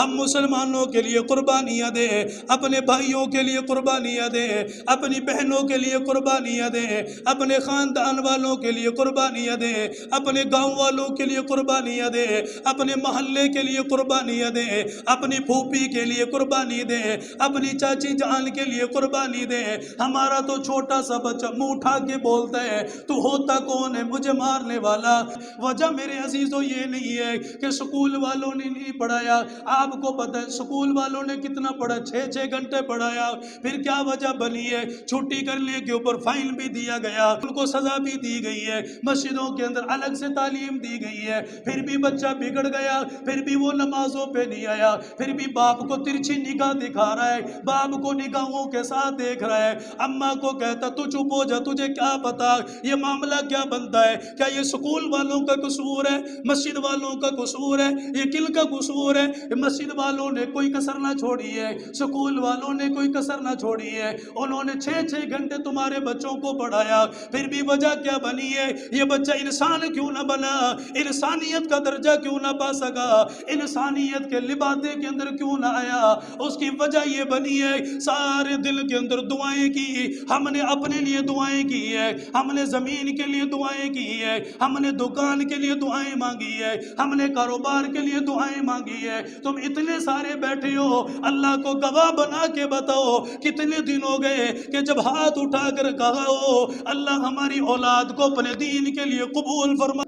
ہم مسلمانوں کے لیے قربانیاں دیں، اپنے بھائیوں کے لیے قربانیاں دیں، اپنی بہنوں کے لیے قربانیاں دیں، اپنے خاندان والوں کے لیے قربانیاں دیں، اپنے گاؤں والوں کے لیے قربانیاں دیں، اپنے محلے کے لیے قربانیاں دیں، اپنی پھوپھی کے لیے قربانی دیں، اپنی چاچی جان کے لیے قربانی دیں۔ ہمارا تو چھوٹا سا بچہ منہ اٹھا کے بولتا ہے تو ہوتا کون ہے مجھے مارنے والا؟ وجہ میرے عزیزوں یہ نہیں ہے کہ سکول والوں نے نہیں پڑھایا، آپ کو پتہ ہے سکول والوں نے کتنا پڑھا، 6 گھنٹے پڑھایا، پھر کیا وجہ بنی ہے؟ چھٹی کرنے کے اوپر فائن بھی دیا گیا، ان کو سزا بھی دی گئی ہے، مسجدوں کے اندر الگ سے تعلیم دی گئی ہے، پھر بھی بچہ بگڑ گیا، پھر بھی وہ نمازوں پہ نہیں آیا، پھر بھی باپ کو ترچھی نگاہ دکھا رہا ہے، باپ کو نگاہوں کے ساتھ دیکھ رہا ہے، اماں کو کہتا تو چپ ہو جا، تجھے کیا پتا یہ معاملہ کیا بنتا ہے؟ کیا یہ سکول والوں کا قصور ہے؟ مسجد والوں کا قصور ہے؟ یہ کل کا قصور ہے؟ مسجد والوں نے کوئی کسر نہ چھوڑی ہے، سکول والوں نے کوئی کسر نہ چھوڑی ہے، انہوں نے 6 گھنٹے تمہارے بچوں کو پڑھایا، پھر بھی وجہ کیا بنی ہے؟ یہ بچہ انسان کیوں نہ بنا؟ انسانیت کا درجہ کیوں نہ پا سکا؟ انسانیت کے لبادے کے اندر کیوں نہ آیا؟ اس کی وجہ یہ بنی ہے سارے دل کے اندر دعائیں کی، ہم نے اپنے لیے دعائیں کی ہے، ہم نے زمین کے لیے دعائیں کی ہے، ہم نے دکان کے لیے دعائیں مانگی ہے، ہم نے کاروبار کے لیے دعائیں مانگی ہے۔ تم اتنے سارے بیٹھے ہو، اللہ کو گواہ بنا کے بتاؤ کتنے دن ہو گئے کہ جب ہاتھ اٹھا کر کہا ہو اللہ ہماری اولاد کو اپنے دین کے لیے قبول فرما۔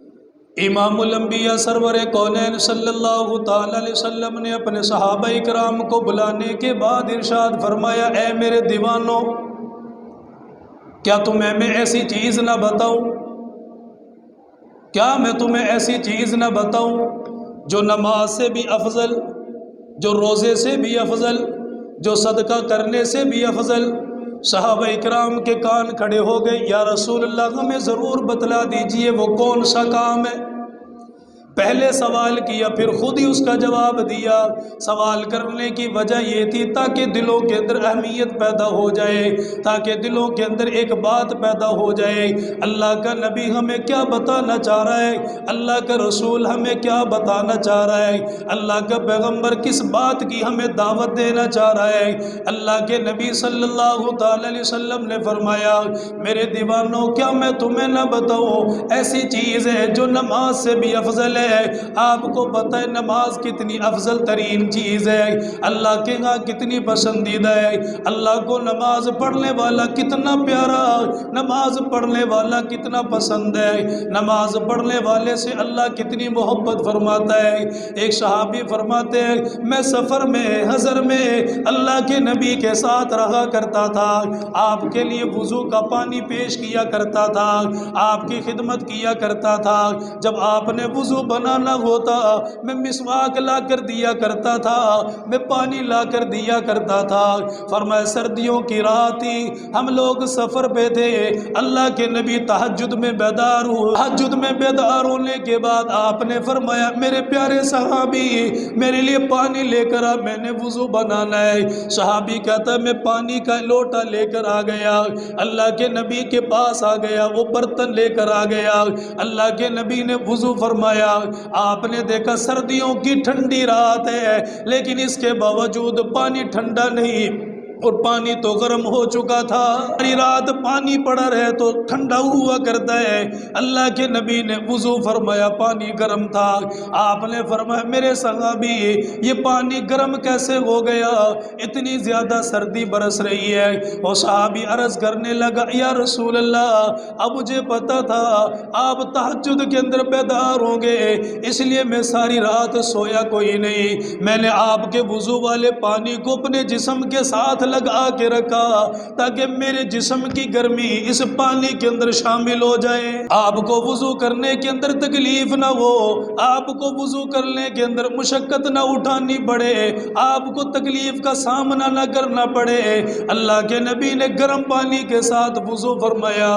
امام الانبیاء سرور کونین صلی اللہ تعالی علیہ وسلم نے اپنے صحابہ کرام کو بلانے کے بعد ارشاد فرمایا، اے میرے دیوانوں، کیا تمہیں میں ایسی چیز نہ بتاؤں؟ کیا میں تمہیں ایسی چیز نہ بتاؤں جو نماز سے بھی افضل، جو روزے سے بھی افضل، جو صدقہ کرنے سے بھی افضل؟ صحابہ اکرام کے کان کھڑے ہو گئے، یا رسول اللہ ہمیں ضرور بتلا دیجئے وہ کون سا کام ہے؟ پہلے سوال کیا، پھر خود ہی اس کا جواب دیا۔ سوال کرنے کی وجہ یہ تھی تاکہ دلوں کے اندر اہمیت پیدا ہو جائے، تاکہ دلوں کے اندر ایک بات پیدا ہو جائے، اللہ کا نبی ہمیں کیا بتانا چاہ رہا ہے، اللہ کا رسول ہمیں کیا بتانا چاہ رہا ہے، اللہ کا پیغمبر کس بات کی ہمیں دعوت دینا چاہ رہا ہے۔ اللہ کے نبی صلی اللہ تعالی علیہ وسلم نے فرمایا، میرے دیوانوں کیا میں تمہیں نہ بتاؤں ایسی چیز ہے جو نماز سے بھی افضل ہے؟ آپ کو پتہ ہے نماز کتنی افضل ترین چیز ہے، اللہ کے ہاں کتنی پسندیدہ ہے، اللہ کو نماز پڑھنے والا کتنا پیارا، نماز پڑھنے والا کتنا پسند ہے، نماز پڑھنے والے سے اللہ کتنی محبت فرماتا ہے۔ ایک صحابی فرماتے ہیں، میں سفر میں حضر میں اللہ کے نبی کے ساتھ رہا کرتا تھا، آپ کے لیے وضو کا پانی پیش کیا کرتا تھا، آپ کی خدمت کیا کرتا تھا، جب آپ نے وضو بنانا ہوتا میں مسواک لا کر دیا کرتا تھا، میں پانی لا کر دیا کرتا تھا۔ فرمایا سردیوں کی رات تھی، ہم لوگ سفر پہ تھے، اللہ کے نبی تہجد میں بیدار ہوئے، تہجد میں بیدار ہونے کے بعد آپ نے فرمایا میرے پیارے صحابی میرے لیے پانی لے کر آ، میں نے وضو بنانا ہے۔ صحابی کہتا ہے میں پانی کا لوٹا لے کر آ گیا، اللہ کے نبی کے پاس آ گیا، وہ برتن لے کر آ گیا، اللہ کے نبی نے وضو فرمایا، آپ نے دیکھا سردیوں کی ٹھنڈی رات ہے لیکن اس کے باوجود پانی ٹھنڈا نہیں اور پانی تو گرم ہو چکا تھا، ساری رات پانی پڑا رہے تو ٹھنڈا ہوا کرتا ہے، اللہ کے نبی نے وضو فرمایا پانی گرم تھا، آپ نے فرمایا میرے صحابی یہ پانی گرم کیسے ہو گیا، اتنی زیادہ سردی برس رہی ہے۔ وہ صحابی عرض کرنے لگا یا رسول اللہ اب مجھے پتا تھا آپ تہجد کے اندر بیدار ہوں گے، اس لیے میں ساری رات سویا کوئی نہیں، میں نے آپ کے وضو والے پانی کو اپنے جسم کے ساتھ لگا کے رکھا تاکہ میرے جسم کی گرمی اس پانی کے اندر شامل ہو جائے، آپ کو وضو کرنے کے اندر تکلیف نہ ہو، آپ کو وضو کرنے کے اندر مشقت نہ اٹھانی پڑے، آپ کو تکلیف کا سامنا نہ کرنا پڑے۔ اللہ کے نبی نے گرم پانی کے ساتھ وضو فرمایا،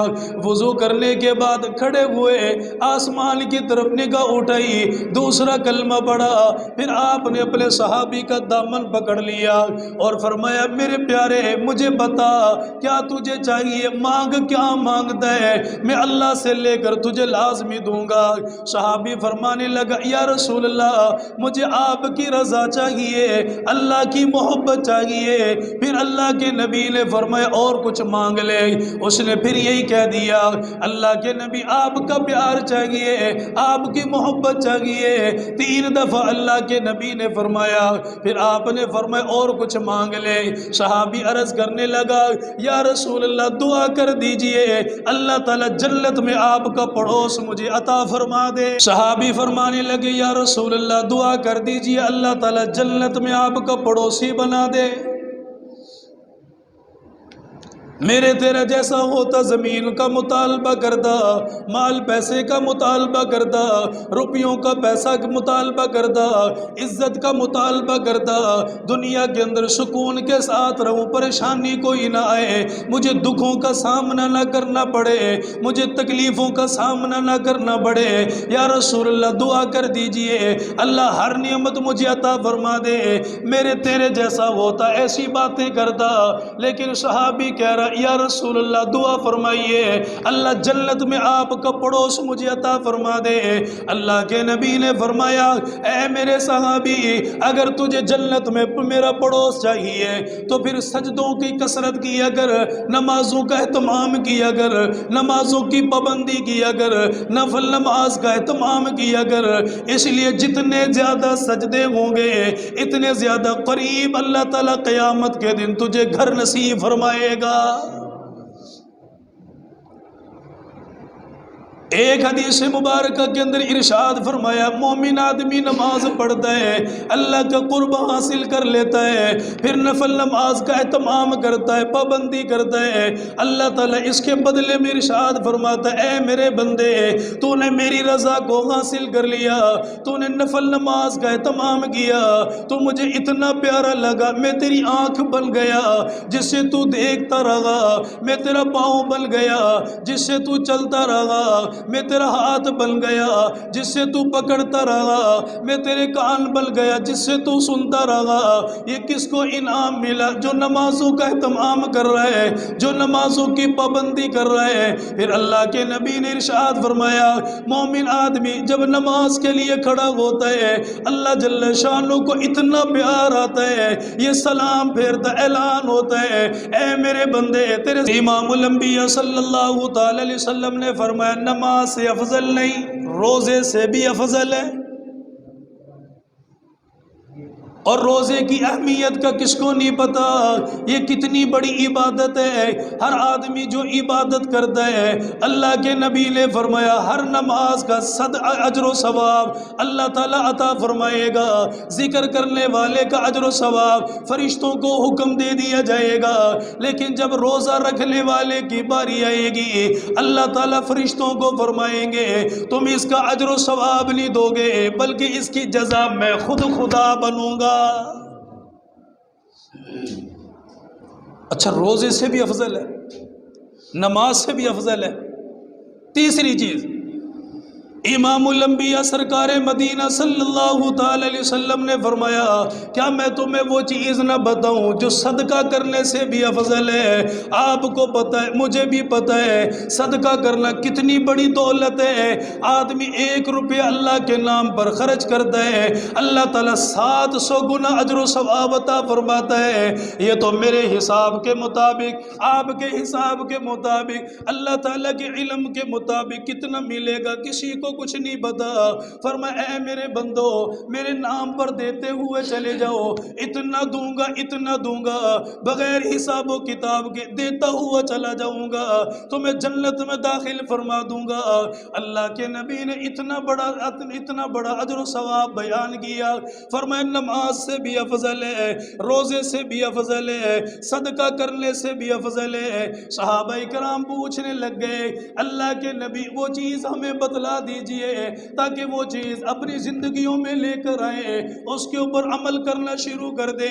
وضو کرنے کے بعد کھڑے ہوئے، آسمان کی طرف نگاہ اٹھائی، دوسرا کلمہ پڑھا، پھر آپ نے اپنے صحابی کا دامن پکڑ لیا اور فرمایا میرے پیارے مجھے بتا کیا تجھے چاہیے، مانگ کیا مانگتا ہے، میں اللہ سے لے کر تجھے لازمی دوں گا۔ صحابی فرمانے لگا یا رسول اللہ مجھے آپ کی رضا چاہیے، اللہ کی محبت چاہیے۔ پھر اللہ کے نبی نے فرمایا اور کچھ مانگ لے۔ اس نے پھر یہی کہہ دیا اللہ کے نبی آپ کا پیار چاہیے، آپ کی محبت چاہیے۔ 3 دفعہ اللہ کے نبی نے فرمایا، پھر آپ نے فرمایا اور کچھ مانگ لے۔ صحابی عرض کرنے لگا یا رسول اللہ دعا کر دیجئے اللہ تعالیٰ جنت میں آپ کا پڑوس مجھے عطا فرما دے۔ صحابی فرمانے لگے یا رسول اللہ دعا کر دیجئے اللہ تعالیٰ جنت میں آپ کا پڑوسی بنا دے۔ میرے تیرا جیسا ہوتا زمین کا مطالبہ کرتا، مال پیسے کا مطالبہ کرتا، روپیوں کا پیسہ کا مطالبہ کرتا، عزت کا مطالبہ کرتا، دنیا کے اندر سکون کے ساتھ رہوں، پریشانی کوئی نہ آئے، مجھے دکھوں کا سامنا نہ کرنا پڑے، مجھے تکلیفوں کا سامنا نہ کرنا پڑے، یا رسول اللہ دعا کر دیجئے اللہ ہر نعمت مجھے عطا فرما دے۔ میرے تیرے جیسا ہوتا ایسی باتیں کرتا، لیکن صحابی کہہ رہا یا رسول اللہ دعا فرمائیے اللہ جنت میں آپ کا پڑوس مجھے عطا فرما دے۔ اللہ کے نبی نے فرمایا اے میرے صحابی اگر تجھے جنت میں میرا پڑوس چاہیے تو پھر سجدوں کی کثرت کیا کر، نمازوں کا اہتمام کیا کر، نمازوں کی پابندی کیا کر، نفل نماز کا اہتمام کیا کر، اس لیے جتنے زیادہ سجدے ہوں گے اتنے زیادہ قریب اللہ تعالیٰ قیامت کے دن تجھے گھر نصیب فرمائے گا۔ ایک حدیث مبارکہ کے اندر ارشاد فرمایا مومن آدمی نماز پڑھتا ہے اللہ کا قرب حاصل کر لیتا ہے، پھر نفل نماز کا اہتمام کرتا ہے، پابندی کرتا ہے، اللہ تعالیٰ اس کے بدلے میں ارشاد فرماتا ہے اے میرے بندے تو نے میری رضا کو حاصل کر لیا، تو نے نفل نماز کا اہتمام کیا، تو مجھے اتنا پیارا لگا میں تیری آنکھ بن گیا جس سے تو دیکھتا رہا، میں تیرا پاؤں بن گیا جس سے تو چلتا رہا، میں تیرا ہاتھ بن گیا جس سے تو پکڑتا رہا، میں تیرے کان بن گیا جس سے تو سنتا رہا۔ یہ کس کو انعام ملا؟ جو نمازوں کا اہتمام کر رہا ہے، جو نمازوں کی پابندی کر رہا ہے۔ پھر اللہ کے نبی نے ارشاد فرمایا مومن آدمی جب نماز کے لیے کھڑا ہوتا ہے اللہ جل شانہ کو اتنا پیار آتا ہے، یہ سلام پھیرتا اعلان ہوتا ہے اے میرے بندے تیرے امام الانبیاء صلی اللہ تعالی علیہ وسلم نے فرمایا نماز سے افضل نہیں روزے سے بھی افضل ہے۔ اور روزے کی اہمیت کا کس کو نہیں پتا، یہ کتنی بڑی عبادت ہے۔ ہر آدمی جو عبادت کرتا ہے اللہ کے نبی نے فرمایا ہر نماز کا اجر و ثواب اللہ تعالیٰ عطا فرمائے گا، ذکر کرنے والے کا اجر و ثواب فرشتوں کو حکم دے دیا جائے گا، لیکن جب روزہ رکھنے والے کی باری آئے گی اللہ تعالیٰ فرشتوں کو فرمائیں گے تم اس کا اجر و ثواب نہیں دو گے بلکہ اس کی جزا میں خود خدا بنوں گا۔ اچھا روزے سے بھی افضل ہے، نماز سے بھی افضل ہے۔ تیسری چیز امام الانبیاء سرکار مدینہ صلی اللہ تعالی علیہ وسلم نے فرمایا کیا میں تمہیں وہ چیز نہ بتاؤں جو صدقہ کرنے سے بھی افضل ہے؟ آپ کو پتہ ہے مجھے بھی پتہ ہے صدقہ کرنا کتنی بڑی دولت ہے۔ آدمی 1 روپیہ اللہ کے نام پر خرچ کرتا ہے اللہ تعالیٰ 700 گنا اجر و ثواب عطا فرماتا ہے۔ یہ تو میرے حساب کے مطابق، آپ کے حساب کے مطابق، اللہ تعالیٰ کے علم کے مطابق کتنا ملے گا کسی کو کچھ نہیں پتا۔ فرمایا اے میرے بندو میرے نام پر دیتے ہوئے چلے جاؤ، اتنا دوں گا اتنا دوں گا، بغیر حساب و کتاب کے دیتا ہوا چلا جاؤں گا، تمہیں جنت میں داخل فرما دوں گا۔ اللہ کے نبی نے اتنا بڑا اجر و ثواب بیان کیا، فرمایا نماز سے بھی افضل ہے، روزے سے بھی افضل ہے، صدقہ کرنے سے بھی افضل ہے۔ صحابہ کرام پوچھنے لگ گئے اللہ کے نبی وہ چیز ہمیں بتلا دیجیے دیجئے تاکہ وہ چیز اپنی زندگیوں میں لے کر آئے، اس کے اوپر عمل کرنا شروع کر دے۔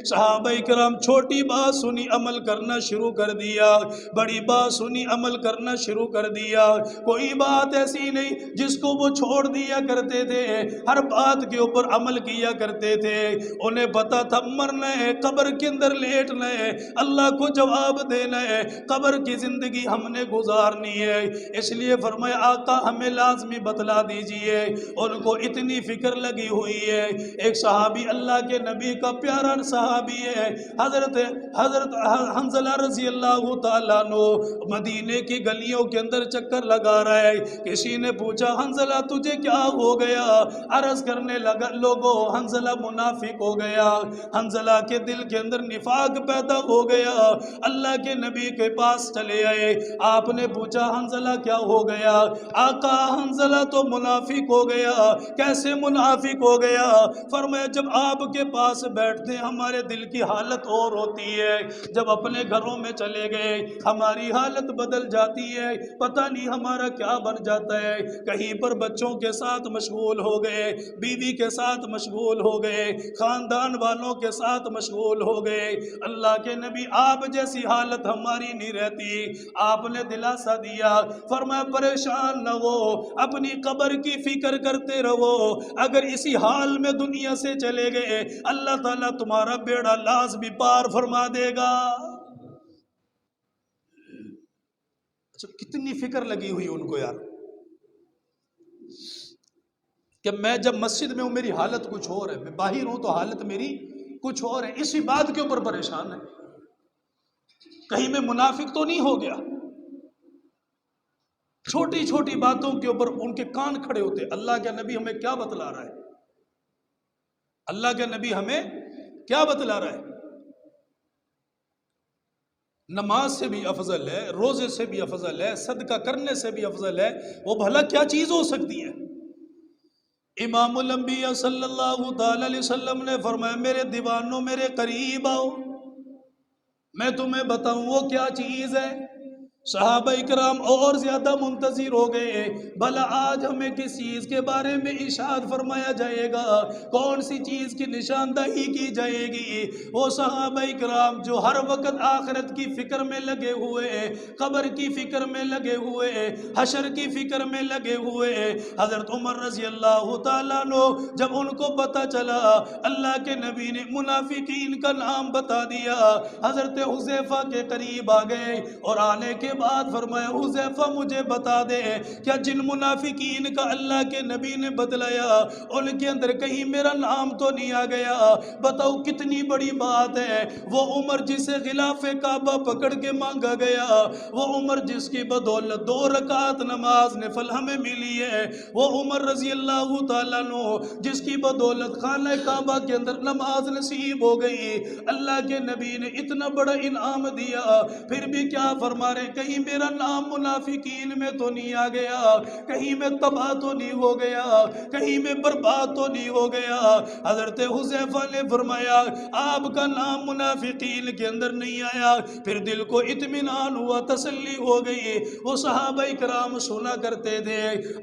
صحابہ کرام چھوٹی بات سنی عمل کرنا شروع کر دیا، بڑی بات سنی عمل کرنا شروع کر دیا، کوئی بات ایسی نہیں جس کو وہ چھوڑ دیا کرتے تھے، ہر بات کے اوپر عمل کیا کرتے تھے۔ انہیں پتا تھا مرنا ہے، قبر کے اندر لیٹنا ہے، اللہ کو جواب دینا ہے، قبر کی زندگی ہم نے گزارنی ہے۔ اس لیے فرمایا آقا ہمیں لازمی بتلا دیجئے۔ ان کو اتنی فکر لگی ہوئی ہے۔ ایک صحابی اللہ کے نبی کا پیارا صحابی ہے، حضرت حنظلہ رضی اللہ تعالیٰ عنہ، مدینے کی گلیوں کے اندر چکر لگا رہا ہے۔ کسی نے پوچھا حنظلہ تجھے کیا ہو گیا؟ عرض کرنے لگا لوگوں حنظلہ منافق ہو گیا، حنظلہ کے دل کے اندر نفاق پیدا ہو گیا۔ اللہ کے نبی کے پاس چلے آئے، آپ نے پوچھا حنظلہ کیا ہو گیا؟ آقا حنظلہ تو منافق ہو گیا۔ کیسے منافق ہو گیا؟ فرمایا جب آپ کے پاس بیٹھتے ہمارے دل کی حالت اور ہوتی ہے، جب اپنے گھروں میں چلے گئے ہماری حالت بدل جاتی ہے، پتہ نہیں ہمارا کیا بن جاتا ہے، کہیں پر بچوں کے ساتھ مشغول ہو گئے، بیوی کے ساتھ مشغول ہو گئے، خاندان والوں کے ساتھ مشغول ہو گئے۔ اللہ کے نبی آپ جیسی حالت ہماری نہیں رہتی۔ آپ نے دلاسا دیا، فرمایا پریشان نہ ہو، اپنی قبر کی فکر کرتے رہو، اگر اسی حال میں دنیا سے چلے گئے اللہ تعالیٰ تمہارا بیڑا لازمی پار فرما دے گا۔ اچھا کتنی فکر لگی ہوئی ان کو یار، کہ میں جب مسجد میں ہوں میری حالت کچھ اور ہے، میں باہر ہوں تو حالت میری کچھ اور ہے، اسی بات کے اوپر پریشان ہے، کہیں میں منافق تو نہیں ہو گیا۔ چھوٹی چھوٹی باتوں کے اوپر ان کے کان کھڑے ہوتے۔ اللہ کا نبی ہمیں کیا بتلا رہا ہے؟ اللہ کا نبی ہمیں کیا بتلا رہا ہے؟ نماز سے بھی افضل ہے، روزے سے بھی افضل ہے، صدقہ کرنے سے بھی افضل ہے، وہ بھلا کیا چیز ہو سکتی ہے؟ امام الانبیاء صلی اللہ تعالی علیہ وسلم نے فرمایا میرے دیوانوں میرے قریب آؤ، میں تمہیں بتاؤں وہ کیا چیز ہے۔ صحابہ اکرام اور زیادہ منتظر ہو گئے، بھلا آج ہمیں کس چیز کے بارے میں ارشاد فرمایا جائے گا، کون سی چیز کی نشاندہی کی جائے گی؟ وہ صحابہ اکرام جو ہر وقت آخرت کی فکر میں لگے ہوئے، قبر کی فکر میں لگے ہوئے، حشر کی فکر میں لگے ہوئے۔ حضرت عمر رضی اللہ تعالیٰ عنہ جب ان کو پتہ چلا اللہ کے نبی نے منافقین کا نام بتا دیا، حضرت حذیفہ کے قریب آ گئے اور آنے کے بعد فرمایا حذیفہ مجھے بتا دے کیا جن منافقین کا اللہ کے نبی نے بتلایا ان کے اندر کہیں میرا نام تو نہیں آ گیا؟ بتاؤ کتنی بڑی بات ہے۔ وہ عمر جسے غلاف کعبہ پکڑ کے مانگا گیا، وہ عمر جس کی بدولت 2 رکعت نماز نفل ہمیں ملی ہے، وہ عمر رضی اللہ تعالیٰ عنہ جس کی بدولت خانہ کعبہ کے اندر نماز نصیب ہو گئی، اللہ کے نبی نے اتنا بڑا انعام دیا، پھر بھی کیا فرما رہے کہیں میرا نام منافقین میں تو نہیں آ گیا، کہیں میں تباہ تو نہیں ہو گیا، کہیں میں برباد تو نہیں ہو گیا؟ حضرت حذیفہ نے فرمایا آپ کا نام منافقین کے اندر نہیں آیا۔ پھر دل کو اطمینان ہوا، تسلی ہو گئی۔ وہ صحابہ کرام سنا کرتے تھے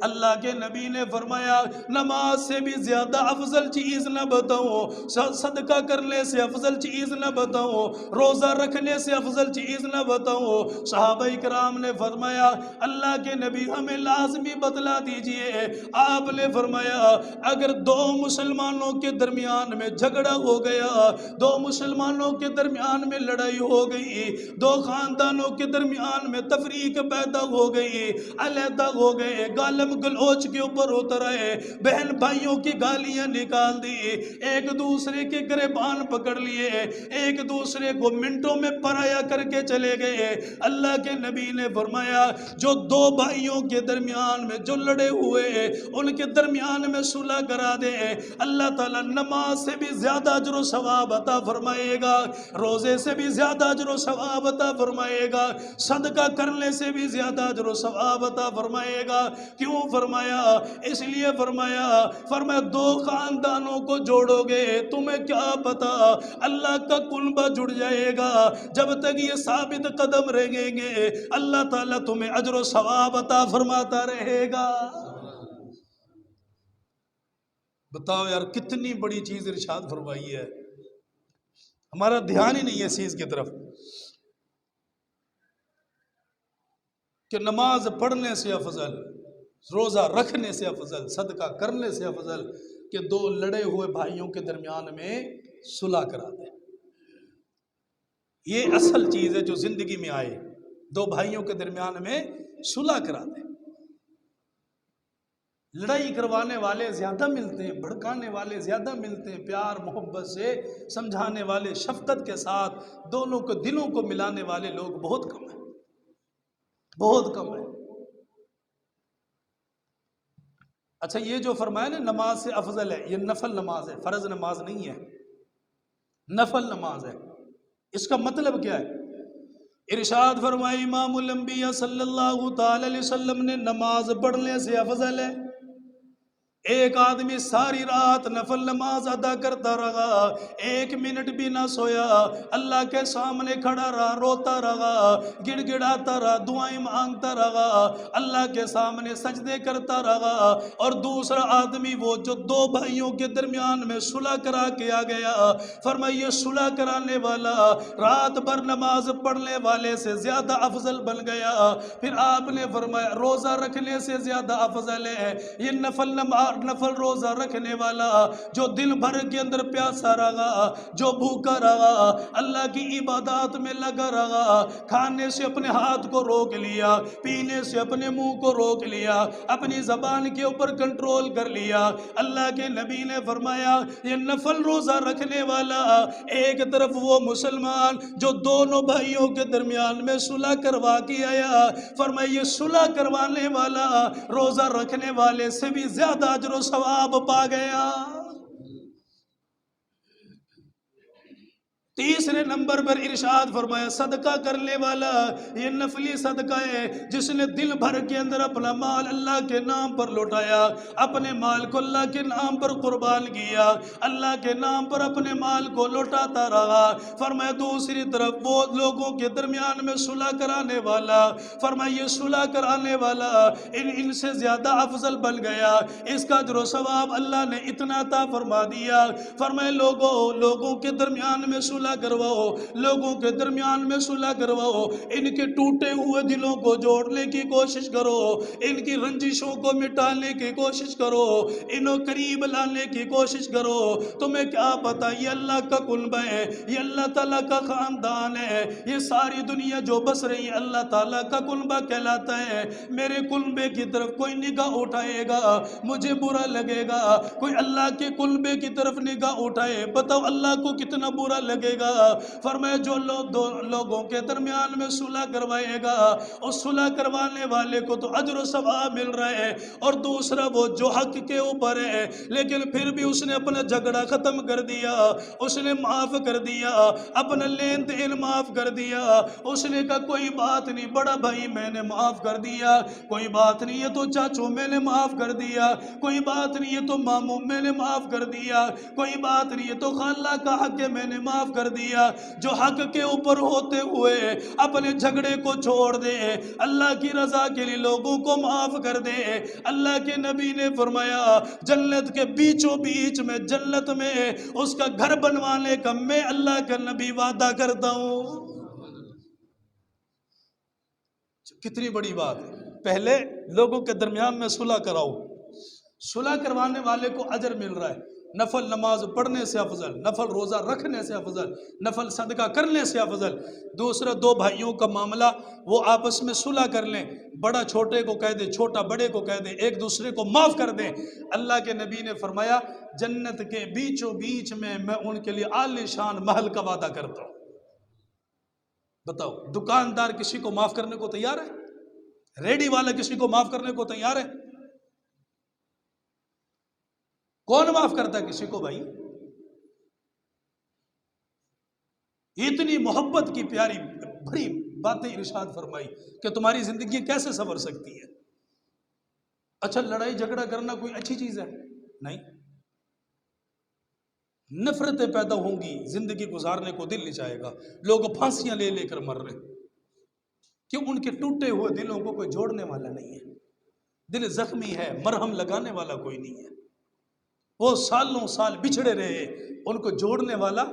اللہ کے نبی نے فرمایا نماز سے بھی زیادہ افضل چیز نہ بتاؤں، صدقہ کرنے سے افضل چیز نہ بتاؤں، روزہ رکھنے سے افضل چیز نہ بتاؤں؟ صحابہ کرام نے فرمایا اللہ کے نبی ہمیں لازمی بتلا دیجئے۔ آپ نے فرمایا اگر 2 مسلمانوں کے درمیان میں جھگڑا ہو گیا، 2 مسلمانوں کے درمیان میں لڑائی ہو گئی، 2 خاندانوں کے درمیان میں تفریق پیدا ہو گئی، علیحدہ ہو گئے، گالم گلوچ کے اوپر اتر آئے، بہن بھائیوں کی گالیاں نکال دی، ایک دوسرے کے گریبان پکڑ لیے، ایک دوسرے کو منٹوں میں پرایا کر کے چلے گئے، اللہ کے نبی نے فرمایا جو 2 بھائیوں کے درمیان میں جو لڑے ہوئے ان کے درمیان میں صلح کرا دے، اللہ تعالیٰ نماز سے بھی زیادہ اجر و ثواب عطا فرمائے گا، روزے سے بھی زیادہ اجر و ثواب عطا فرمائے گا، صدقہ کرنے سے بھی زیادہ اجر و ثواب عطا فرمائے گا۔ کیوں فرمایا؟ اس لیے فرمایا 2 خاندانوں کو جوڑو گے تمہیں کیا پتا اللہ کا کنبہ جڑ جائے گا، جب تک یہ ثابت قدم رہیں گے اللہ تعالیٰ تمہیں اجر و ثواب عطا فرماتا رہے گا۔ بتاؤ یار کتنی بڑی چیز ارشاد فرمائی ہے، ہمارا دھیان ہی نہیں ہے اس چیز کی طرف کہ نماز پڑھنے سے افضل، روزہ رکھنے سے افضل، صدقہ کرنے سے افضل کہ دو لڑے ہوئے بھائیوں کے درمیان میں صلح کرا دیں۔ یہ اصل چیز ہے جو زندگی میں آئے، دو بھائیوں کے درمیان میں صلح کرا دیں۔ لڑائی کروانے والے زیادہ ملتے ہیں، بھڑکانے والے زیادہ ملتے ہیں، پیار محبت سے سمجھانے والے، شفقت کے ساتھ دونوں کو دلوں کو ملانے والے لوگ بہت کم ہیں، بہت کم ہیں۔ اچھا یہ جو فرمایا نا نماز سے افضل ہے، یہ نفل نماز ہے، فرض نماز نہیں ہے، نفل نماز ہے۔ اس کا مطلب کیا ہے؟ ارشاد فرمائی امام الانبیاء صلی اللہ تعالی علیہ وسلم نے نماز پڑھنے سے افضل ہے۔ ایک آدمی ساری رات نفل نماز ادا کرتا رہا، ایک منٹ بھی نہ سویا، اللہ کے سامنے کھڑا رہا، روتا رہا، گڑ گڑاتا رہا، دعائیں مانگتا رہا، اللہ کے سامنے سجدے کرتا رہا، اور دوسرا آدمی وہ جو دو بھائیوں کے درمیان میں صلح کرا کے آ گیا، فرمایا یہ صلح کرانے والا رات بھر نماز پڑھنے والے سے زیادہ افضل بن گیا۔ پھر آپ نے فرمایا روزہ رکھنے سے زیادہ افضل ہے یہ نفل روزہ رکھنے والا جو دن بھر کے اندر پیاسا رہا، جو بھوکا رہا، اللہ کی عبادات میں لگا رہا، کھانے سے اپنے ہاتھ کو روک لیا، پینے سے اپنے منہ کو روک لیا، اپنی زبان کے اوپر کنٹرول کر لیا۔ اللہ کے نبی نے فرمایا یہ نفل روزہ رکھنے والا ایک طرف وہ مسلمان جو دونوں بھائیوں کے درمیان میں صلح کروا کے آیا، فرمایا یہ صلح کروانے والا روزہ رکھنے والے سے بھی زیادہ اجر و ثواب پا گیا۔ تیسرے نمبر پر ارشاد فرمایا صدقہ کرنے والا یہ نفلی صدقہ ہے جس نے دل بھر کے اندر اپنا مال اللہ کے نام پر لوٹایا، اپنے مال کو اللہ کے نام پر قربان کیا، اللہ کے نام پر اپنے مال کو لوٹاتا رہا۔ فرمایا دوسری طرف وہ لوگوں کے درمیان میں صلح کرانے والا، فرمایا یہ صلح کرانے والا ان سے زیادہ افضل بن گیا، اس کا اجر و ثواب اللہ نے اتنا عطا فرما دیا۔ فرمایا لوگوں کے درمیان میں صلح کرواؤ، لوگوں کے درمیان میں صلح کرواؤ، ان کے ٹوٹے ہوئے دلوں کو جوڑنے کی کوشش کرو، ان کی رنجشوں کو مٹانے کی کوشش کرو، انہوں قریب لانے کی کوشش کرو۔ تمہیں کیا پتا یہ اللہ کا کنبہ ہے، یہ اللہ تعالیٰ کا خاندان ہے، یہ ساری دنیا جو بس رہی ہے اللہ تعالیٰ کا کنبہ کہلاتا ہے۔ میرے کنبے کی طرف کوئی نگاہ اٹھائے گا مجھے برا لگے گا، کوئی اللہ کے کنبے کی طرف نگاہ اٹھائے بتاؤ اللہ کو کتنا برا لگے گا۔ فرمایا جو لوگوں کے درمیان میں صلح کروائے گا اس صلح کروانے والے کو تو اجر و ثواب مل رہا ہے، اور دوسرا وہ جو حق کے اوپر ہے لیکن پھر بھی اس نے اپنا جھگڑا ختم کر دیا، اس نے معاف کر دیا، اپنا لین دین معاف کر دیا، اس نے کہا کوئی بات نہیں بڑا بھائی میں نے معاف کر دیا، کوئی بات نہیں یہ تو چاچو میں نے معاف کر دیا، کوئی بات نہیں یہ تو ماموں میں نے معاف کر دیا، کوئی بات نہیں یہ تو خالہ کا حق ہے میں نے معاف کر دیا۔ جو حق کے اوپر ہوتے ہوئے اپنے جھگڑے کو چھوڑ دے، اللہ کی رضا کے لیے لوگوں کو معاف کر دے، اللہ کے نبی نے فرمایا جنت کے بیچوں بیچ میں جنت میں اس کا گھر بنوانے کا میں اللہ کا نبی وعدہ کرتا ہوں۔ کتنی بڑی بات ہے، پہلے لوگوں کے درمیان میں صلح کراؤ، صلح کروانے والے کو اجر مل رہا ہے، نفل نماز پڑھنے سے افضل، نفل روزہ رکھنے سے افضل، نفل صدقہ کرنے سے افضل۔ دوسرا دو بھائیوں کا معاملہ وہ آپس میں صلح کر لیں، بڑا چھوٹے کو کہہ دے، چھوٹا بڑے کو کہہ دے، ایک دوسرے کو معاف کر دیں۔ اللہ کے نبی نے فرمایا جنت کے بیچوں بیچ میں ان کے لیے عالی شان محل کا وعدہ کرتا ہوں۔ بتاؤ دکاندار کسی کو معاف کرنے کو تیار ہے؟ ریڈی والا کسی کو معاف کرنے کو تیار ہے؟ کون معاف کرتا ہے کسی کو بھائی؟ اتنی محبت کی پیاری بڑی باتیں ارشاد فرمائی کہ تمہاری زندگی کیسے سنور سکتی ہے۔ اچھا لڑائی جھگڑا کرنا کوئی اچھی چیز ہے؟ نہیں، نفرتیں پیدا ہوں گی، زندگی گزارنے کو دل نہیں چاہے گا، لوگ پھانسیاں لے لے کر مر رہے کیوں؟ ان کے ٹوٹے ہوئے دلوں کو کوئی جوڑنے والا نہیں ہے، دل زخمی ہے، مرہم لگانے والا کوئی نہیں ہے۔ وہ سالوں سال بچھڑے رہے، ان کو جوڑنے والا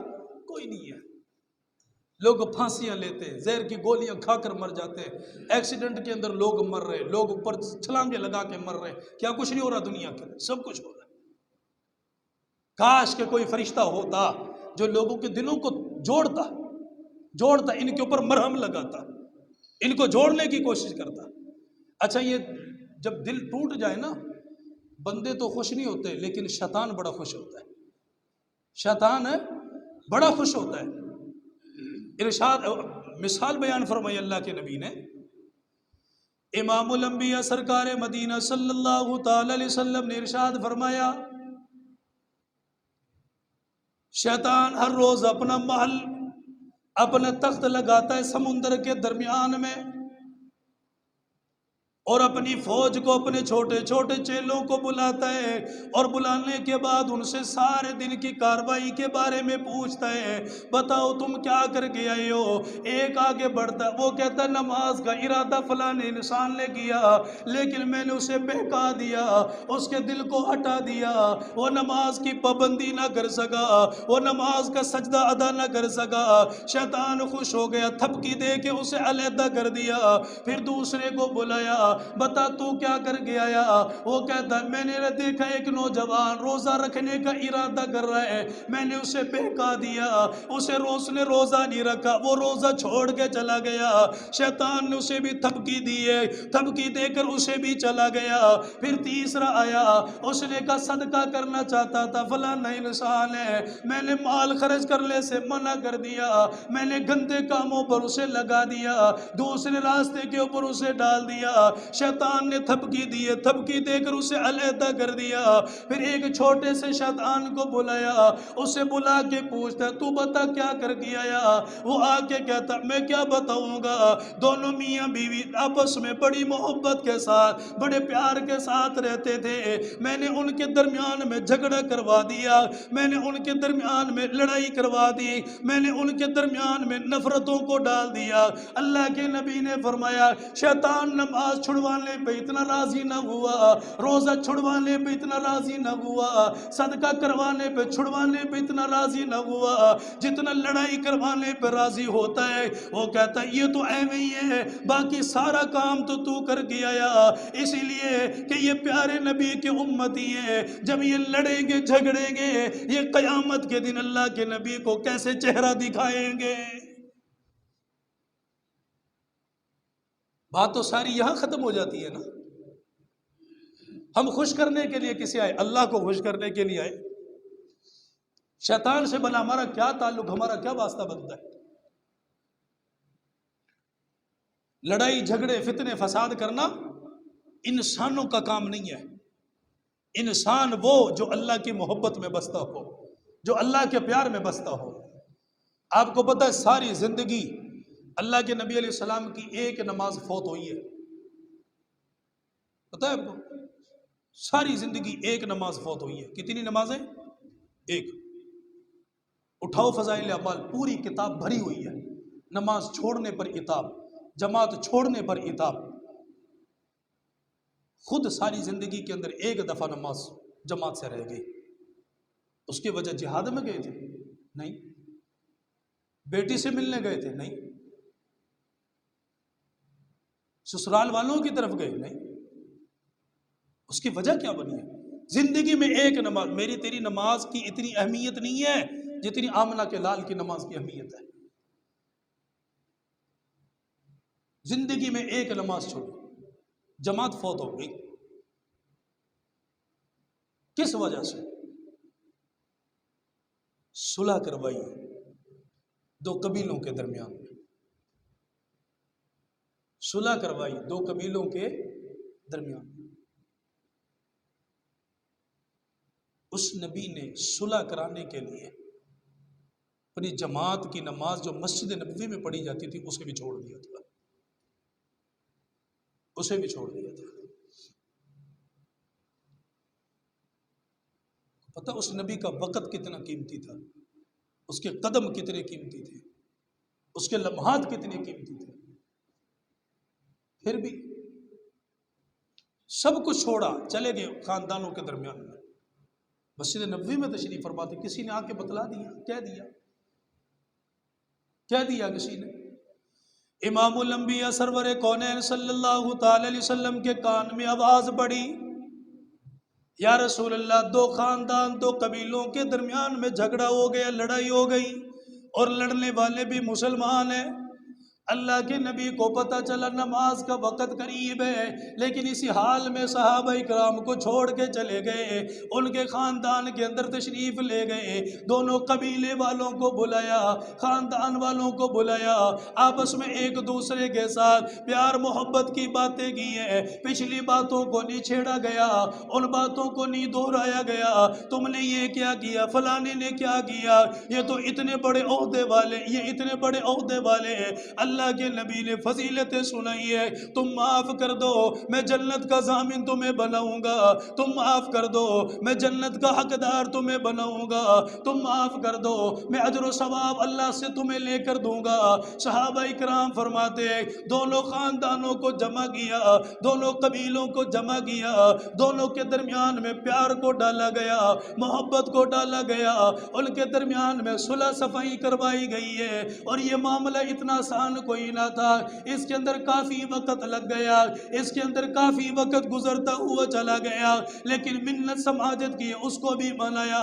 کوئی نہیں ہے۔ لوگ پھانسیاں لیتے ہیں، زہر کی گولیاں کھا کر مر جاتے ہیں، ایکسیڈنٹ کے اندر لوگ مر رہے، لوگ اوپر چھلانگے لگا کے مر رہے، کیا کچھ نہیں ہو رہا دنیا کے اندر؟ سب کچھ ہو رہا ہے۔ کاش کہ کوئی فرشتہ ہوتا جو لوگوں کے دلوں کو جوڑتا ان کے اوپر مرہم لگاتا، ان کو جوڑنے کی کوشش کرتا۔ اچھا، یہ جب دل ٹوٹ جائے نا، بندے تو خوش نہیں ہوتے، لیکن شیطان بڑا خوش ہوتا ہے۔ شیطان بڑا خوش ہوتا ہے۔ ارشاد مثال بیان فرمائی اللہ کے نبی نے، امام الانبیاء سرکار مدینہ صلی اللہ تعالی علیہ وسلم نے ارشاد فرمایا، شیطان ہر روز اپنا محل، اپنا تخت لگاتا ہے سمندر کے درمیان میں، اور اپنی فوج کو، اپنے چھوٹے چھوٹے چیلوں کو بلاتا ہے، اور بلانے کے بعد ان سے سارے دن کی کاروائی کے بارے میں پوچھتا ہے، بتاؤ تم کیا کر کے آئے ہو؟ ایک آگے بڑھتا ہے، وہ کہتا ہے نماز کا ارادہ فلاں انسان نے کیا، لیکن میں نے اسے بہکا دیا، اس کے دل کو ہٹا دیا، وہ نماز کی پابندی نہ کر سکا، وہ نماز کا سجدہ ادا نہ کر سکا۔ شیطان خوش ہو گیا، تھپکی دے کے اسے علیحدہ کر دیا۔ پھر دوسرے کو بلایا، بتا تو کیا کر کے آیا؟ وہ کہتا ہے میں نے دیکھا ایک نوجوان روزہ رکھنے کا ارادہ کر رہا ہے، میں نے اسے بہکا دیا، نے روزہ نہیں رکھا، وہ روزہ چھوڑ کے چلا گیا۔ شیطان نے اسے بھی تھپکی دی ہے، تھپکی دے کر اسے بھی چلا گیا۔ پھر تیسرا آیا، اس نے کہا صدقہ کرنا چاہتا تھا، فلاں انسان ہے، میں نے مال خرچ کرنے سے منع کر دیا، میں نے گندے کاموں پر اسے لگا دیا، دوسرے راستے کے اوپر اسے ڈال دیا۔ شیطان نے تھپکی دی ہے، تھپکی دے کر اسے علیحدہ کر دیا۔ پھر ایک چھوٹے سے شیطان کو بلایا، اسے بلا کے پوچھتا تو بتا کیا کر کے آیا؟ وہ آ کے کہتا میں کیا بتاؤں گا، دونوں میاں بیوی آپس میں بڑی محبت کے ساتھ، بڑے پیار کے ساتھ رہتے تھے، میں نے ان کے درمیان میں جھگڑا کروا دیا، میں نے ان کے درمیان میں لڑائی کروا دی، میں نے ان کے درمیان میں نفرتوں کو ڈال دیا۔ اللہ کے نبی نے فرمایا شیطان نماز چھڑوانے پہ اتنا راضی نہ ہوا، روزہ چھڑوانے پہ اتنا راضی نہ ہوا، صدقہ کروانے پہ چھڑوانے پہ اتنا راضی نہ ہوا جتنا لڑائی کروانے پہ راضی ہوتا ہے۔ وہ کہتا ہے یہ تو ایویں ہی ہے، باقی سارا کام تو کر کے آیا، اسی لیے کہ یہ پیارے نبی کے امتی ہیں، جب یہ لڑیں گے جھگڑیں گے، یہ قیامت کے دن اللہ کے نبی کو کیسے چہرہ دکھائیں گے؟ بات تو ساری یہاں ختم ہو جاتی ہے نا۔ ہم خوش کرنے کے لیے کسے آئے؟ اللہ کو خوش کرنے کے لیے آئے۔ شیطان سے بنا ہمارا کیا تعلق، ہمارا کیا واسطہ بنتا ہے؟ لڑائی جھگڑے فتنے فساد کرنا انسانوں کا کام نہیں ہے۔ انسان وہ جو اللہ کی محبت میں بستا ہو، جو اللہ کے پیار میں بستا ہو۔ آپ کو پتہ ہے ساری زندگی اللہ کے نبی علیہ السلام کی ایک نماز فوت ہوئی ہے، پتہ ہے آپ کو؟ ساری زندگی ایک نماز فوت ہوئی ہے۔ کتنی نمازیں؟ ایک۔ اٹھاؤ فضائل اعمال، پوری کتاب بھری ہوئی ہے نماز چھوڑنے پر عتاب، جماعت چھوڑنے پر عتاب۔ خود ساری زندگی کے اندر ایک دفعہ نماز جماعت سے رہ گئی، اس کی وجہ جہاد میں گئے تھے؟ نہیں۔ بیٹی سے ملنے گئے تھے؟ نہیں۔ سسرال والوں کی طرف گئے؟ نہیں۔ اس کی وجہ کیا بنی ہے؟ زندگی میں ایک نماز۔ میری تیری نماز کی اتنی اہمیت نہیں ہے جتنی آمنہ کے لال کی نماز کی اہمیت ہے۔ زندگی میں ایک نماز چھوڑی، جماعت فوت ہو گئی، کس وجہ سے؟ صلح کروائی دو قبیلوں کے درمیان میں، صلح کروائی دو قبیلوں کے درمیان میں۔ اس نبی نے صلح کرانے کے لیے اپنی جماعت کی نماز جو مسجد نبوی میں پڑھی جاتی تھی اسے بھی چھوڑ دیا تھا، اسے بھی چھوڑ دیا تھا۔ پتہ اس نبی کا وقت کتنا قیمتی تھا، اس کے قدم کتنے قیمتی تھے، اس کے لمحات کتنے قیمتی تھے، پھر بھی سب کچھ چھوڑا، چلے گئے خاندانوں کے درمیان میں۔ مسجد نبوی میں تشریف فرماتے، کسی نے آ کے بتلا دیا، کہہ دیا کسی نے؟ امام الانبیاء سرور کونین صلی اللہ تعالی علیہ وسلم کے کان میں آواز پڑی، یا رسول اللہ، دو خاندان، دو قبیلوں کے درمیان میں جھگڑا ہو گیا، لڑائی ہو گئی، اور لڑنے والے بھی مسلمان ہیں۔ اللہ کے نبی کو پتہ چلا نماز کا وقت قریب ہے، لیکن اسی حال میں صحابہ کرام کو چھوڑ کے چلے گئے، ان کے خاندان کے اندر تشریف لے گئے، دونوں قبیلے والوں کو بلایا، خاندان والوں کو بلایا، آپس میں ایک دوسرے کے ساتھ پیار محبت کی باتیں کی ہیں، پچھلی باتوں کو نہیں چھیڑا گیا، ان باتوں کو نہیں دہرایا گیا، تم نے یہ کیا کیا، فلانے نے کیا کیا، یہ تو اتنے بڑے عہدے والے، یہ اتنے بڑے عہدے والے ہیں، اللہ کے نبی نے فضیلتیں سنائی ہے، تم معاف کر دو، میں جنت کا ضامن تمہیں بناؤں گا، تم معاف کر دو، میں جنت کا حقدار تمہیں بناؤں گا، تم معاف کر دو، میں اجر و ثواب اللہ سے تمہیں لے کر دوں گا۔ صحابہ اکرام فرماتے ہیں دونوں خاندانوں کو جمع کیا، دونوں قبیلوں کو جمع کیا، دونوں کے درمیان میں پیار کو ڈالا گیا، محبت کو ڈالا گیا، ان کے درمیان میں صلح صفائی کروائی گئی ہے، اور یہ معاملہ اتنا آسان کوئی نہ تھا، اس کے اندر کافی وقت لگ گیا، اس کے اندر کافی وقت گزرتا ہوا چلا گیا، لیکن منت سماجت کی، اس کو بھی منایا،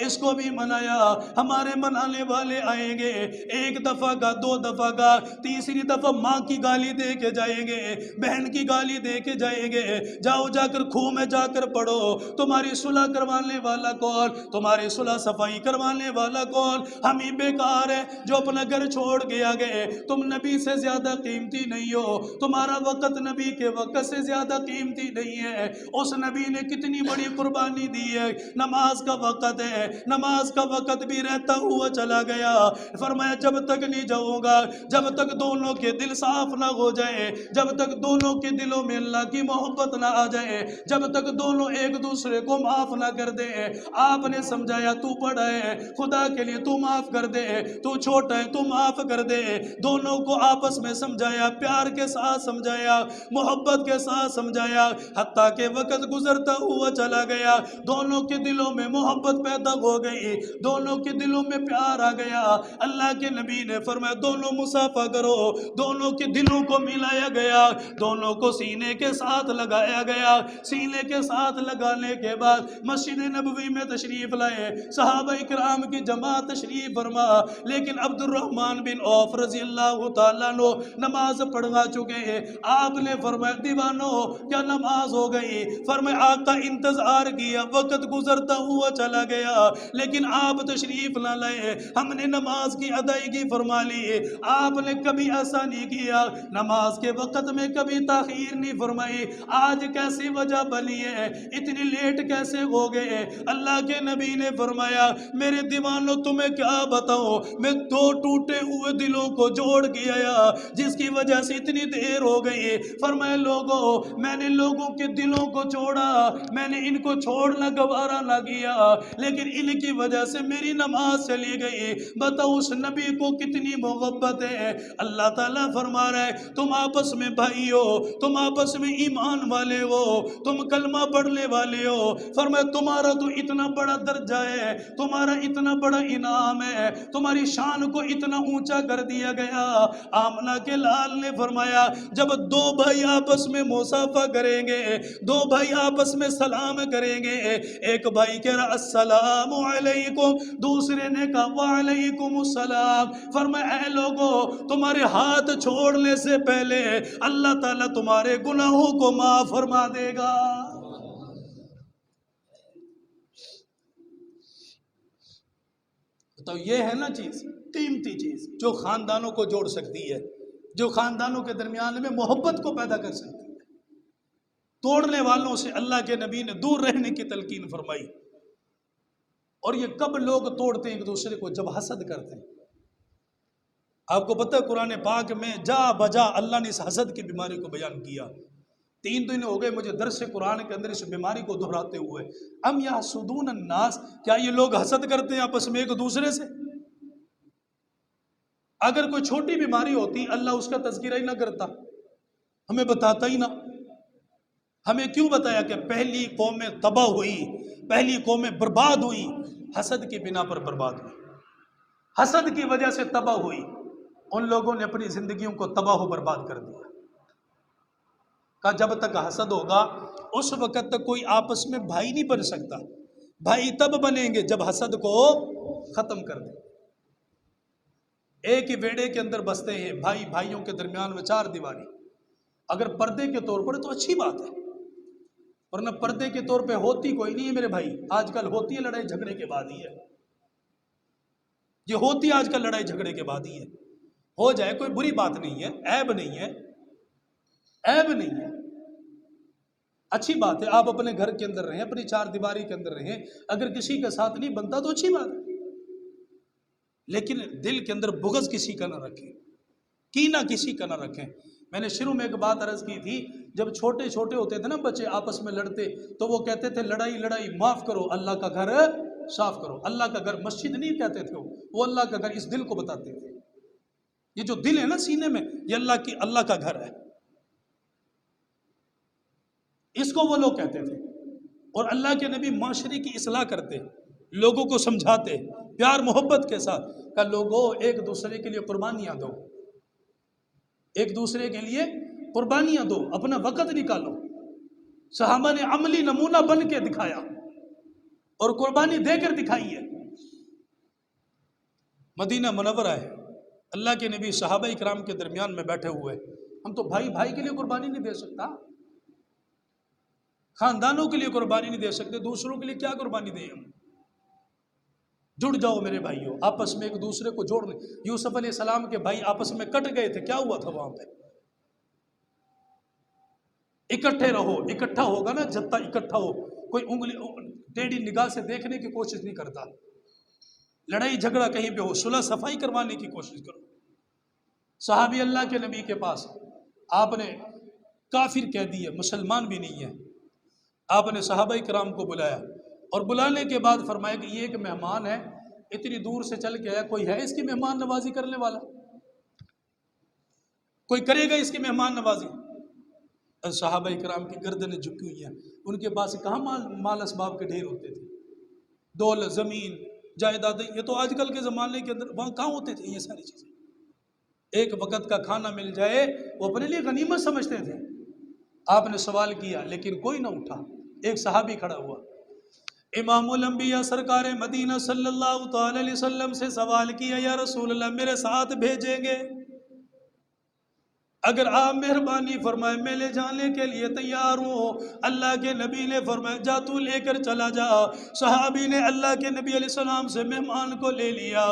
اس کو بھی منایا، ہمارے منانے والے آئیں گے، ایک دفعہ کا، دو دفعہ کا، تیسری دفعہ ماں کی گالی دے کے جائیں گے، بہن کی گالی دے کے جائیں گے، جاؤ جا کر کھوہ میں جا کر پڑھو، تمہاری صلح کروانے والا کون، تمہاری صلح صفائی کروانے والا کون، ہم ہی بیکار ہے جو اپنا گھر چھوڑ کے آ گئے، تم نبی سے زیادہ قیمتی نہیں ہو، تمہارا وقت نبی کے وقت سے زیادہ قیمتی نہیں ہے، اس نبی نے کتنی بڑی قربانی دی ہے، نماز کا وقت ہے، نماز کا وقت بھی رہتا ہوا چلا گیا، فرمایا جب تک نہیں جاؤں گا، جب تک دونوں کے دل صاف نہ ہو جائے، جب تک دونوں کے دلوں میں اللہ کی محبت نہ آ جائے، جب تک دونوں ایک دوسرے کو معاف نہ کر دے۔ آپ نے سمجھایا تو بڑا ہے، خدا کے لیے تو معاف کر دے، تو چھوٹا ہے تو معاف کر دے، دونوں کو آپس میں سمجھایا، پیار کے ساتھ سمجھایا، محبت کے ساتھ سمجھایا، حتیٰ کہ وقت گزرتا ہوا چلا گیا، دونوں کے دلوں میں محبت پیدا ہو گئی، دونوں کے دلوں میں پیار آ گیا، اللہ کے نبی نے فرمایا دونوں مصافحہ کرو، دونوں کے دلوں کو ملایا گیا، دونوں کو سینے کے ساتھ لگایا گیا، سینے کے ساتھ لگانے کے بعد مسجد نبوی میں تشریف لائے، صحابہ اکرام کی جماعت تشریف فرما، لیکن عبد الرحمن بن عوف رضی اللہ تعالیٰ عنہ نماز پڑھا چکے ہیں، آپ نے فرمایا دیوانو کیا نماز ہو گئی، فرمایا آقا انتظار کیا، وقت گزرتا ہوا چلا گیا، لیکن آپ تشریف نہ لائے، ہم نے نماز کی ادائیگی فرما لی، آپ نے کبھی ایسا نہیں کیا، نماز کے وقت میں کبھی تاخیر نہیں فرمائی، آج کیسی وجہ بنی ہے، اتنی لیٹ کیسے ہو گئے؟ اللہ کے نبی نے فرمایا میرے دیوانوں تمہیں کیا بتاؤں، میں دو ٹوٹے ہوئے دلوں کو جوڑ کے آیا جس کی وجہ سے اتنی دیر ہو گئی، فرمایا لوگوں میں نے لوگوں کے دلوں کو چھوڑا، میں نے ان کو چھوڑنا گوارا نہ کیا، لیکن ان کی وجہ سے میری نماز چلی گئی، بتاؤ اس نبی کو کتنی محبت ہے۔ اللہ تعالیٰ فرما رہا ہے تم آپس میں بھائی ہو، تم آپس میں ایمان والے ہو، تم کلمہ پڑھنے والے ہو، فرمایا تمہارا تو اتنا بڑا درجہ ہے، تمہارا اتنا بڑا انعام ہے، تمہاری شان کو اتنا اونچا کر دیا گیا۔ آمنہ کے لال نے فرمایا جب دو بھائی آپس میں مصافحہ کریں گے، دو بھائی آپس میں سلام کریں گے، ایک بھائی کہہ رہا السلام علیکم، دوسرے نے کہا وعلیکم السلام، فرمایا اے لوگوں تمہارے ہاتھ چھوڑنے سے پہلے اللہ تعالیٰ تمہارے گناہوں کو معاف فرما دے گا۔ تو یہ ہے نا چیز، قیمتی چیز جو خاندانوں کو جوڑ سکتی ہے، جو خاندانوں کے درمیان میں محبت کو پیدا کر سکتی ہے۔ توڑنے والوں سے اللہ کے نبی نے دور رہنے کی تلقین فرمائی، اور یہ کب لوگ توڑتے ہیں ایک دوسرے کو؟ جب حسد کرتے ہیں۔ آپ کو پتہ ہے قرآن پاک میں جا بجا اللہ نے اس حسد کی بیماری کو بیان کیا۔ 3 دن ہو گئے مجھے درس قرآن کے اندر اس بیماری کو دہراتے ہوئے، ام یحسدون الناس، کیا یہ لوگ حسد کرتے ہیں آپس میں ایک دوسرے سے؟ اگر کوئی چھوٹی بیماری ہوتی اللہ اس کا تذکرہ ہی نہ کرتا، ہمیں بتاتا ہی نہ۔ ہمیں کیوں بتایا کہ پہلی قومیں تباہ ہوئی، پہلی قومیں برباد ہوئی حسد کی بنا پر برباد ہوئی، حسد کی وجہ سے تباہ ہوئی، ان لوگوں نے اپنی زندگیوں کو تباہ و برباد کر دیا۔ کہا جب تک حسد ہوگا اس وقت تک کوئی آپس میں بھائی نہیں بن سکتا، بھائی تب بنیں گے جب حسد کو ختم کر دیں۔ ایک ہی بیڑے کے اندر بستے ہیں بھائی، بھائیوں کے درمیان میں چار دیواری، اگر پردے کے طور پر تو اچھی بات ہے، ورنہ پردے کے طور پہ ہوتی کوئی نہیں ہے میرے بھائی، آج کل ہوتی ہے لڑائی جھگڑے کے بعد ہی ہے، یہ ہوتی ہے آج کل لڑائی جھگڑے کے بعد ہی ہے، ہو جائے کوئی بری بات نہیں ہے، عیب نہیں ہے، عیب نہیں ہے، اچھی بات ہے، آپ اپنے گھر کے اندر رہیں، اپنی چار دیواری کے اندر رہیں، اگر کسی کے ساتھ نہیں بنتا تو اچھی بات ہے، لیکن دل کے اندر بغض کسی کا نہ رکھیں، کینہ کسی کا نہ رکھیں۔ میں نے شروع میں ایک بات عرض کی تھی، جب چھوٹے چھوٹے ہوتے تھے نا بچے آپس میں لڑتے تو وہ کہتے تھے لڑائی لڑائی معاف کرو، اللہ کا گھر صاف کرو۔ اللہ کا گھر مسجد نہیں کہتے تھے، وہ اللہ کا گھر اس دل کو بتاتے تھے، یہ جو دل ہے نا سینے میں، یہ اللہ کا گھر ہے، اس کو وہ لوگ کہتے تھے۔ اور اللہ کے نبی معاشرے کی اصلاح کرتے، لوگوں کو سمجھاتے پیار محبت کے ساتھ، کہ لوگوں ایک دوسرے کے لیے قربانیاں دو، ایک دوسرے کے لیے قربانیاں دو، اپنا وقت نکالو۔ صحابہ نے عملی نمونہ بن کے دکھایا اور قربانی دے کر دکھائی ہے۔ مدینہ منورہ ہے، اللہ کے نبی صحابہ اکرام کے درمیان میں بیٹھے ہوئے، ہم تو بھائی بھائی کے لیے قربانی نہیں دے سکتا، خاندانوں کے لیے قربانی نہیں دے سکتے، دوسروں کے لیے کیا قربانی دیں ہم؟ جڑ جاؤ میرے بھائیوں، آپس میں ایک دوسرے کو جوڑ لیں۔ یوسف علیہ السلام کے بھائی آپس میں کٹ گئے تھے، کیا ہوا تھا وہاں پہ؟ اکٹھے رہو، اکٹھا ہوگا نا، جب تک اکٹھا ہو کوئی انگلی ٹیڑھی نگاہ سے دیکھنے کی کوشش نہیں کرتا، لڑائی جھگڑا کہیں پہ ہو صلح صفائی کروانے کی کوشش کرو۔ صحابی اللہ کے نبی کے پاس آپ نے کافر کہہ دیے، مسلمان بھی نہیں ہے، آپ نے صحابہ کرام کو بلایا اور بلانے کے بعد فرمایا کہ یہ ایک مہمان ہے، اتنی دور سے چل کے آیا، کوئی ہے اس کی مہمان نوازی کرنے والا، کوئی کرے گا اس کی مہمان نوازی؟ صحابہ کرام کی گردنیں جھکی ہوئی ہیں، ان کے پاس کہاں مال اسباب کے ڈھیر ہوتے تھے، دولت زمین جائیدادیں، یہ تو آج کل کے زمانے کے اندر وہاں کہاں ہوتے تھے یہ ساری چیزیں؟ ایک وقت کا کھانا مل جائے وہ اپنے لیے غنیمت سمجھتے تھے۔ آپ نے سوال کیا لیکن کوئی نہ اٹھا، ایک صحابی کھڑا ہوا، امام الانبیاء سرکار مدینہ صلی اللہ تعالی علیہ وسلم سے سوال کیا، یا رسول اللہ میرے ساتھ بھیجیں گے؟ اگر آپ مہربانی فرمائے میں لے جانے کے لیے تیار ہوں۔ اللہ کے نبی نے فرمایا جا تو لے کر چلا جا۔ صحابی نے اللہ کے نبی علیہ السلام سے مہمان کو لے لیا،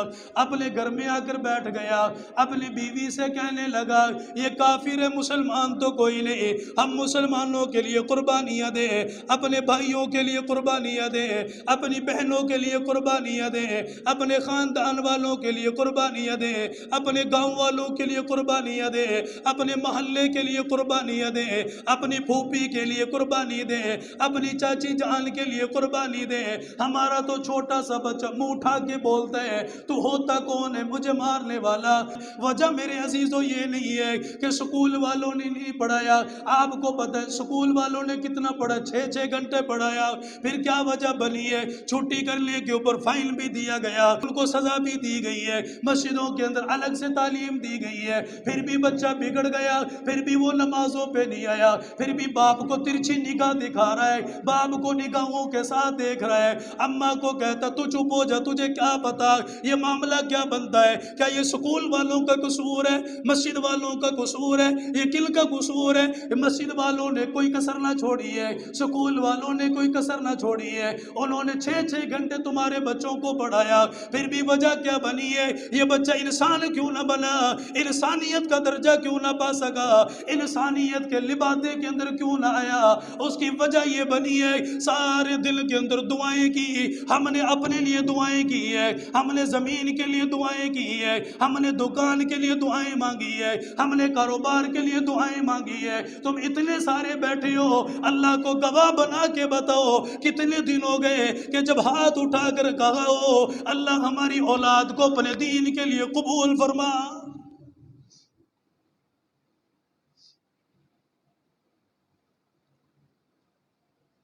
اپنے گھر میں آ کر بیٹھ گیا، اپنی بیوی سے کہنے لگا یہ کافر ہے، مسلمان تو کوئی نہیں، ہم مسلمانوں کے لیے قربانیاں دے، اپنے بھائیوں کے لیے قربانیاں دے، اپنی بہنوں کے لیے قربانیاں دے، اپنے خاندان والوں کے لیے قربانیاں دے، اپنے گاؤں والوں کے لیے قربانیاں دے، اپنے محلے کے لیے قربانیاں دے، اپنی پھوپھی کے لیے قربانی دے، اپنی چاچی جان کے لیے قربانی دے۔ ہمارا تو چھوٹا سا بچہ منہ اٹھا کے بولتا ہے تو ہوتا کون ہے مجھے مارنے والا؟ وجہ میرے عزیزوں یہ نہیں ہے کہ سکول والوں نے نہیں پڑھایا، آپ کو پتہ ہے سکول والوں نے کتنا پڑھا، 6 گھنٹے پڑھایا، پھر کیا وجہ بنی ہے؟ چھٹی کرنے کے اوپر فائن بھی دیا گیا، ان کو سزا بھی دی گئی ہے، مسجدوں کے اندر الگ سے تعلیم دی گئی ہے، پھر بھی بچہ بگڑ گیا، پھر بھی وہ نمازوں پہ نہیں آیا، پھر بھی باپ کو ترچھی نگاہ دکھا رہا ہے، باپ کو نگاہوں کے ساتھ دیکھ رہا ہے، اماں کو کہتا تو چپ ہو جا، تجھے کیا پتا یہ معاملہ کیا بنتا ہے؟ کیا یہ سکول والوں کا قصور ہے؟ مسجد والوں کا قصور ہے؟ یہ کل کا قصور ہے؟ مسجد والوں نے کوئی کسر نہ چھوڑی ہے، سکول والوں نے کوئی کسر نہ چھوڑی ہے، انہوں نے 6 گھنٹے تمہارے بچوں کو پڑھایا، پھر بھی وجہ کیا بنی ہے؟ یہ بچہ انسان کیوں نہ بنا؟ انسانیت کا درجہ کیوں نہ پا سکا؟ انسانیت کے لبادے کے اندر کیوں نہ آیا؟ اس کی وجہ یہ بنی ہے سارے دل کے اندر دعائیں کی، ہم نے اپنے لیے دعائیں کی ہے، ہم نے زمین کے لیے دعائیں کی ہے، ہم نے دکان کے لیے دعائیں مانگی ہے، ہم نے کاروبار کے لیے دعائیں مانگی ہے۔ تم اتنے سارے بیٹھے ہو، اللہ کو گواہ بنا کے بتاؤ کتنے دن ہو گئے کہ جب ہاتھ اٹھا کر کہا ہو اللہ ہماری اولاد کو اپنے دین کے لیے قبول فرما۔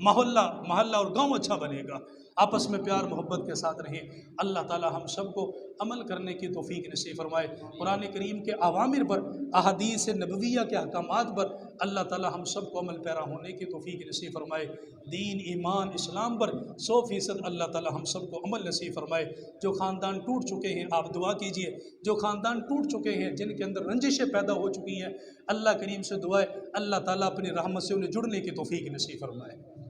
محلہ اور گاؤں اچھا بنے گا، آپس میں پیار محبت کے ساتھ رہیں۔ اللہ تعالی ہم سب کو عمل کرنے کی توفیق نصیب فرمائے۔ قرآن کریم کے اوامر پر، احادیث نبویہ کے احکامات پر اللہ تعالی ہم سب کو عمل پیرا ہونے کی توفیق نصیب فرمائے۔ دین ایمان اسلام پر 100% اللہ تعالی ہم سب کو عمل نصیب فرمائے۔ جو خاندان ٹوٹ چکے ہیں آپ دعا کیجئے، جو خاندان ٹوٹ چکے ہیں، جن کے اندر رنجشیں پیدا ہو چکی ہیں، اللہ کریم سے دعا ہے اللہ تعالیٰ اپنی رحمت سے انہیں جڑنے کی توفیق نصیب فرمائے۔